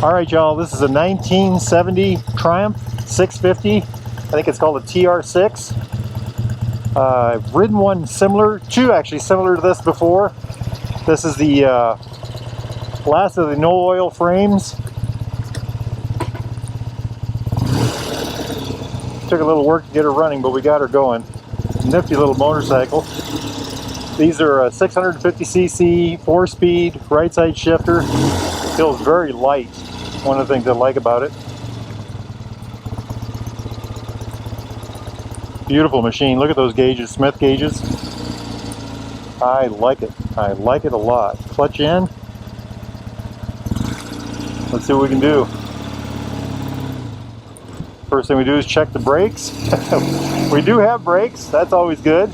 Alright y'all, this is a 1970 Triumph 650. I think it's called a TR6. I've ridden one similar, two actually similar to this before. This is the last of the no oil frames. Took a little work to get her running, but we got her going. Nifty little motorcycle. These are a 650cc, 4-speed, right side shifter. Feels very light. One of the things I like about it. Beautiful machine. Look at those gauges, Smith gauges. I like it. I like it a lot. Clutch in. Let's see what we can do. First thing we do is check the brakes. We do have brakes. That's always good.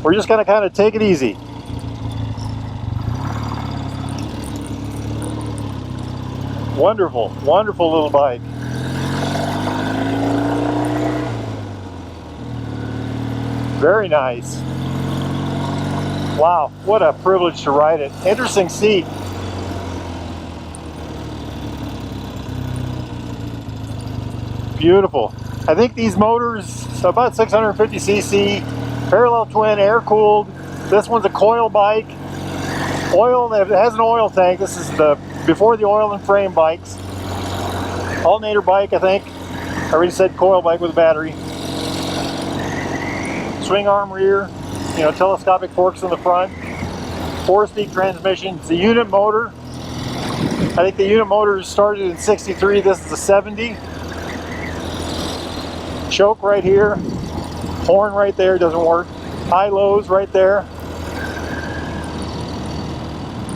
We're just going to kind of take it easy. Wonderful, wonderful little bike. Very nice. Wow, what a privilege to ride it. Interesting seat. Beautiful. I think these motors, about 650cc, parallel twin, air cooled. This one's a coil bike. Oil, it has an oil tank. This is the before the oil and frame bikes. Alternator bike, I think. I already said coil bike with a battery. Swing arm rear, you know, telescopic forks in the front. 4-speed transmission. It's a unit motor. I think the unit motor started in 63. This is a 70. Choke right here. Horn right there, doesn't work. High lows right there.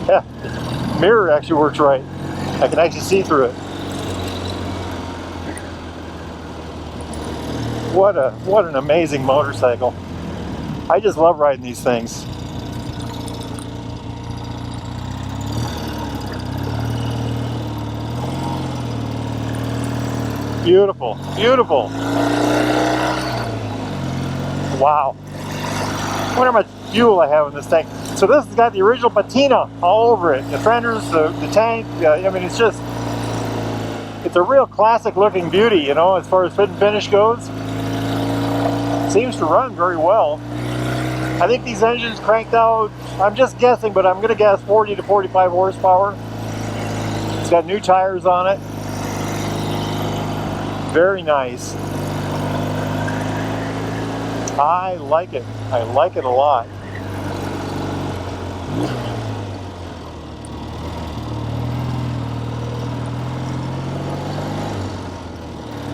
Yeah, mirror actually works right. I can actually see through it. What an amazing motorcycle. I just love riding these things. Beautiful, beautiful. Wow. I wonder how much fuel I have in this tank. So this has got the original patina all over it. The fenders, the tank, I mean, it's a real classic looking beauty, you know, as far as fit and finish goes. Seems to run very well. I think these engines cranked out, I'm just guessing, but I'm going to guess 40 to 45 horsepower. It's got new tires on it. Very nice. I like it. I like it a lot.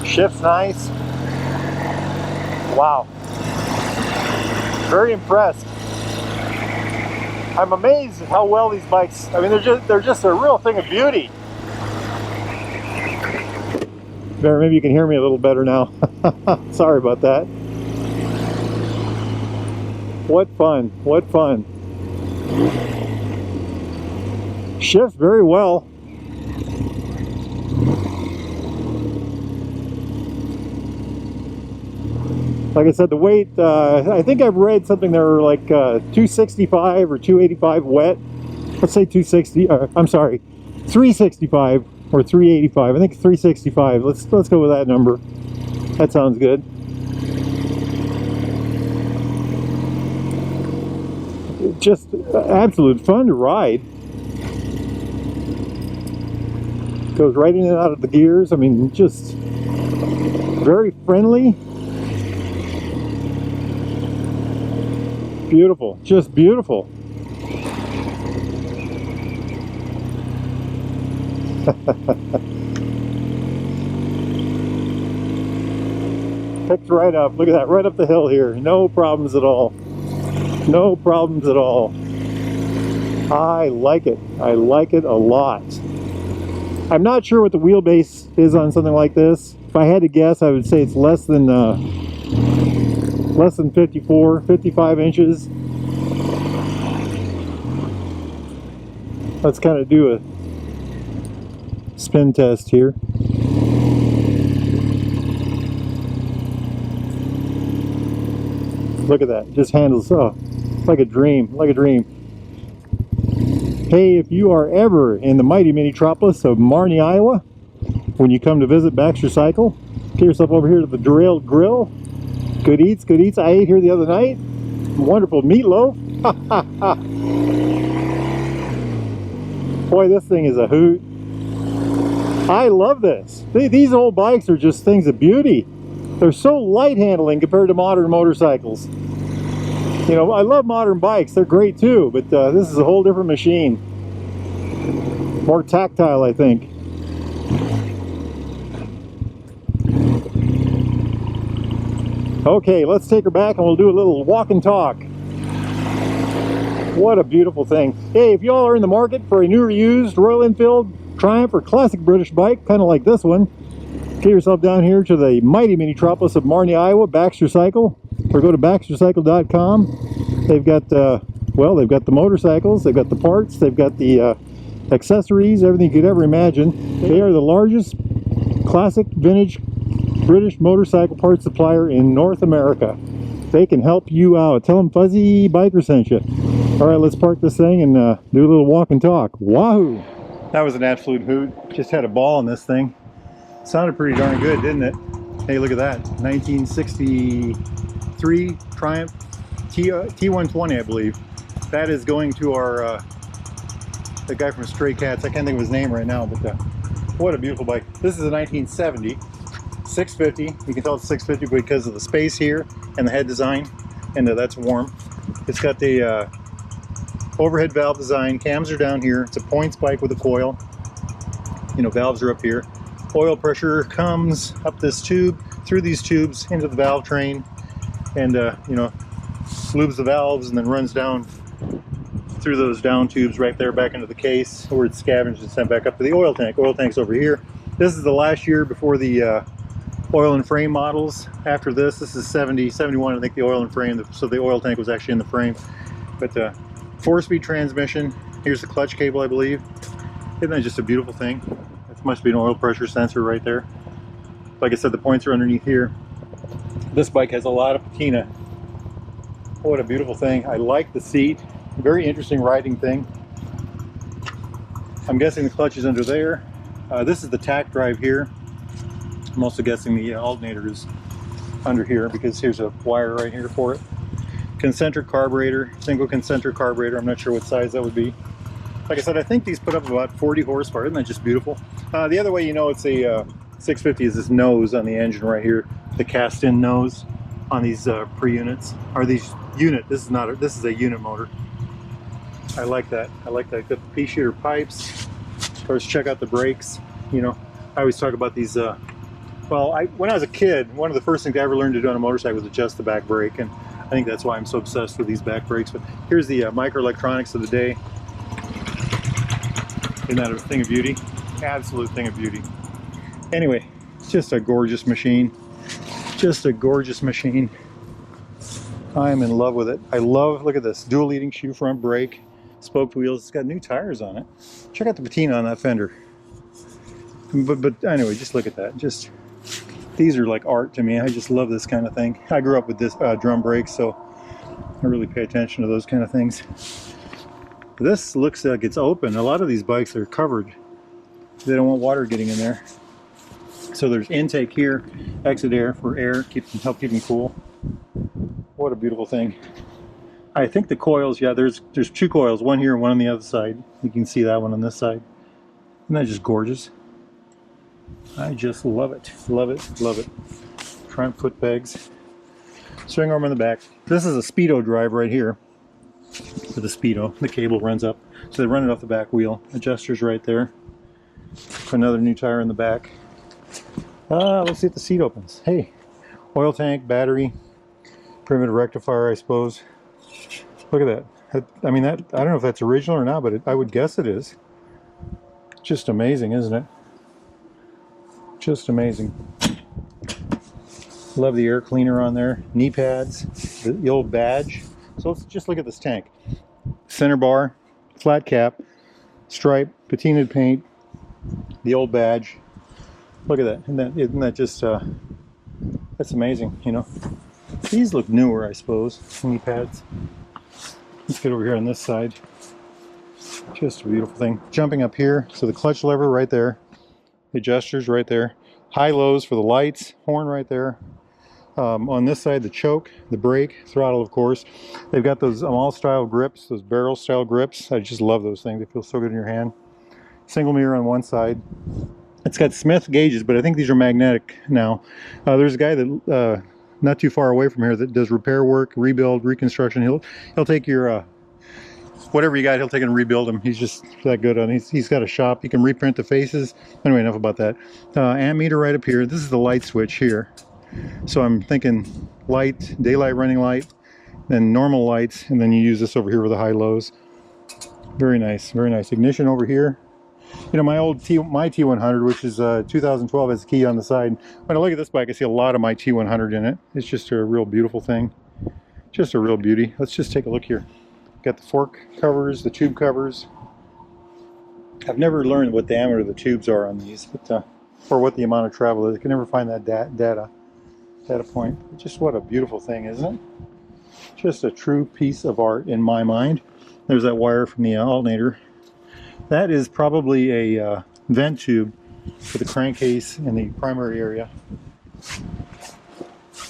Shift's nice. Wow. Very impressed. I'm amazed at how well these bikes, I mean, they're just a real thing of beauty. There, maybe you can hear me a little better now. Sorry about that. What fun, what fun. Shifts very well. Like I said, the weight, I think I've read something that were like 265 or 285 wet. Let's say 260, I'm sorry, 365 or 385. I think 365. Let's go with that number. That sounds good. Just absolute fun to ride. Goes right in and out of the gears. I mean, just very friendly. Beautiful, just beautiful. Picked right up. Look at that, right up the hill here. No problems at all. No problems at all. I like it. I like it a lot. I'm not sure what the wheelbase is on something like this. If I had to guess, I would say it's less than 54, 55 inches. Let's kind of do a spin test here. Look at that, just handles, oh, like a dream, like a dream. Hey, if you are ever in the mighty mini-tropolis of Marne, Iowa, when you come to visit Baxter Cycle, get yourself over here to the Derailed Grill. Good eats, good eats. I ate here the other night. Wonderful meatloaf. Boy, this thing is a hoot. I love this. These old bikes are just things of beauty. They're so light handling compared to modern motorcycles. You know, I love modern bikes. They're great too, but this is a whole different machine. More tactile, I think. Okay, let's take her back and we'll do a little walk and talk. What a beautiful thing. Hey, if y'all are in the market for a new or used Royal Enfield, Triumph, or classic British bike, kind of like this one, get yourself down here to the mighty mini-tropolis of Marne, Iowa, Baxter Cycle, or go to baxtercycle.com. They've got, well, they've got the motorcycles, they've got the parts, they've got the accessories, everything you could ever imagine. They are the largest classic vintage British motorcycle parts supplier in North America. They can help you out. Tell them Fuzzy Biker sent you. All right, let's park this thing and do a little walk and talk. Wahoo! That was an absolute hoot. Just had a ball on this thing. Sounded pretty darn good, didn't it? Hey, look at that. 1963 Triumph T120, I believe. That is going to our, the guy from Stray Cats. I can't think of his name right now, but what a beautiful bike. This is a 1970. 650. You can tell it's 650 because of the space here and the head design, and that's warm. It's got the overhead valve design. Cams are down here. It's a points bike with a coil. You know, valves are up here. Oil pressure comes up this tube, through these tubes into the valve train, and you know, lubes the valves and then runs down through those down tubes right there back into the case, where it's scavenged and sent back up to the oil tank. Oil tank's over here. This is the last year before the oil and frame models. After this is 70, 71, I think, the oil and frame, so the oil tank was actually in the frame. But 4-speed transmission. Here's the clutch cable, I believe. Isn't that just a beautiful thing? That must be an oil pressure sensor right there. Like I said, the points are underneath here. This bike has a lot of patina. What a beautiful thing. I like the seat. Very interesting riding thing. I'm guessing the clutch is under there. This is the tack drive here. I'm also guessing the alternator is under here because here's a wire right here for it. Concentric carburetor, single concentric carburetor. I'm not sure what size that would be. Like I said, I think these put up about 40 horsepower. Isn't that just beautiful? The other way you know it's a 650 is this nose on the engine right here. The cast-in nose on these pre-units. Or these unit. This is not a, this is a unit motor. I like that. I like that. Got the pea-shooter pipes. Of course, check out the brakes. You know, I always talk about these. Well, when I was a kid, one of the first things I ever learned to do on a motorcycle was adjust the back brake, and I think that's why I'm so obsessed with these back brakes. But here's the microelectronics of the day. Isn't that a thing of beauty? Absolute thing of beauty. Anyway, just a gorgeous machine. Just a gorgeous machine. I'm in love with it. I love, look at this, dual leading shoe front brake, spoked wheels. It's got new tires on it. Check out the patina on that fender. But anyway, just look at that. Just, these are like art to me. I just love this kind of thing. I grew up with this drum brakes, so I really pay attention to those kind of things. This looks like it's open. A lot of these bikes are covered. They don't want water getting in there. So there's intake here, exit air for air, help keep them cool. What a beautiful thing. I think the coils, yeah, there's two coils, one here and one on the other side. You can see that one on this side. Isn't that just gorgeous? I just love it, love it, love it. Triumph foot pegs. Swing arm on the back. This is a Speedo drive right here. For the Speedo, the cable runs up. So they run it off the back wheel. Adjusters right there. Put another new tire in the back. Let's see if the seat opens. Hey, oil tank, battery, primitive rectifier, I suppose. Look at that. I mean, that, I don't know if that's original or not, but I would guess it is. Just amazing, isn't it? Just amazing. Love the air cleaner on there. Knee pads, the old badge. So let's just look at this tank. Center bar, flat cap, stripe, patinaed paint, the old badge. Look at that. Isn't that just, that's amazing, you know. These look newer, I suppose, knee pads. Let's get over here on this side. Just a beautiful thing. Jumping up here, so the clutch lever right there, the adjusters right there, high lows for the lights, horn right there. On this side, the choke, the brake, throttle, of course. They've got those Amal style grips, those barrel style grips. I just love those things. They feel so good in your hand. Single mirror on one side. It's got Smith gauges, but I think these are magnetic now. There's a guy that not too far away from here that does repair work, rebuild, reconstruction. He'll take your whatever you got, he'll take it and rebuild them. He's just that good on. He's got a shop. He can reprint the faces. Anyway, enough about that. Amp meter right up here. This is the light switch here. So I'm thinking light, daylight running light, then normal lights, and then you use this over here with the high lows. Very nice, very nice. Ignition over here. You know, my T100, which is 2012, has a key on the side. When I look at this bike, I see a lot of my T100 in it. It's just a real beautiful thing. Just a real beauty. Let's just take a look here. Got the fork covers, the tube covers. I've never learned what diameter the tubes are on these, but or what the amount of travel is. I can never find that data point. Just what a beautiful thing, isn't it? Just a true piece of art in my mind. There's that wire from the alternator. That is probably a vent tube for the crankcase in the primary area.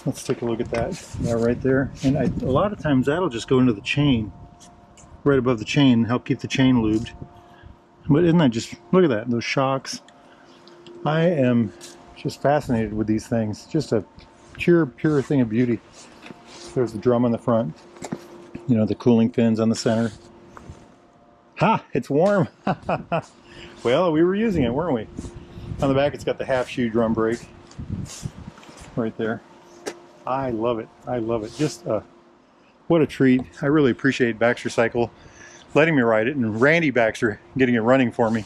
Let's take a look at that. Yeah, right there. And a lot of times that'll just go into the chain, right above the chain, and help keep the chain lubed. But isn't that just, look at that, those shocks. I am just fascinated with these things. Just a pure thing of beauty. There's the drum on the front. You know, the cooling fins on the center. Ha! It's warm! Well, we were using it, weren't we? On the back, it's got the half shoe drum brake. Right there. I love it. I love it. Just what a treat. I really appreciate Baxter Cycle letting me ride it, and Randy Baxter getting it running for me.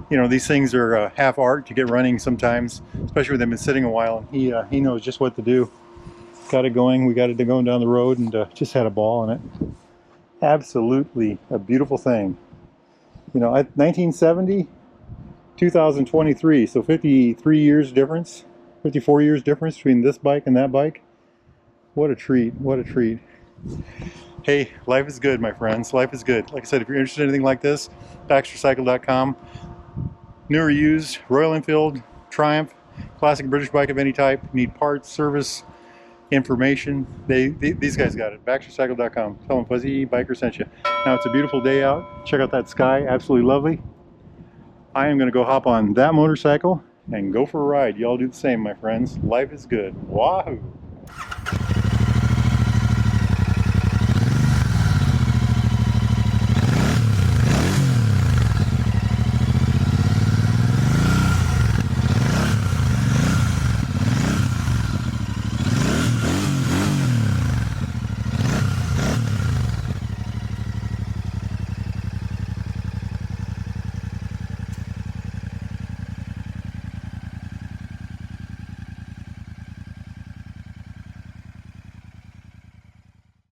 You know, these things are half art to get running sometimes, especially when they've been sitting a while. And he knows just what to do. Got it going. We got it going down the road, and just had a ball on it. Absolutely a beautiful thing. You know, 1970, 2023, so 53 years difference, 54 years difference between this bike and that bike. What a treat. What a treat. Hey, life is good, my friends. Life is good. Like I said, if you're interested in anything like this, BaxterCycle.com. New or used, Royal Enfield, Triumph, classic British bike of any type. Need parts, service, information. These guys got it. BaxterCycle.com. Tell them Fuzzy Biker sent you. Now it's a beautiful day out. Check out that sky. Absolutely lovely. I am going to go hop on that motorcycle and go for a ride. Y'all do the same, my friends. Life is good. Wahoo!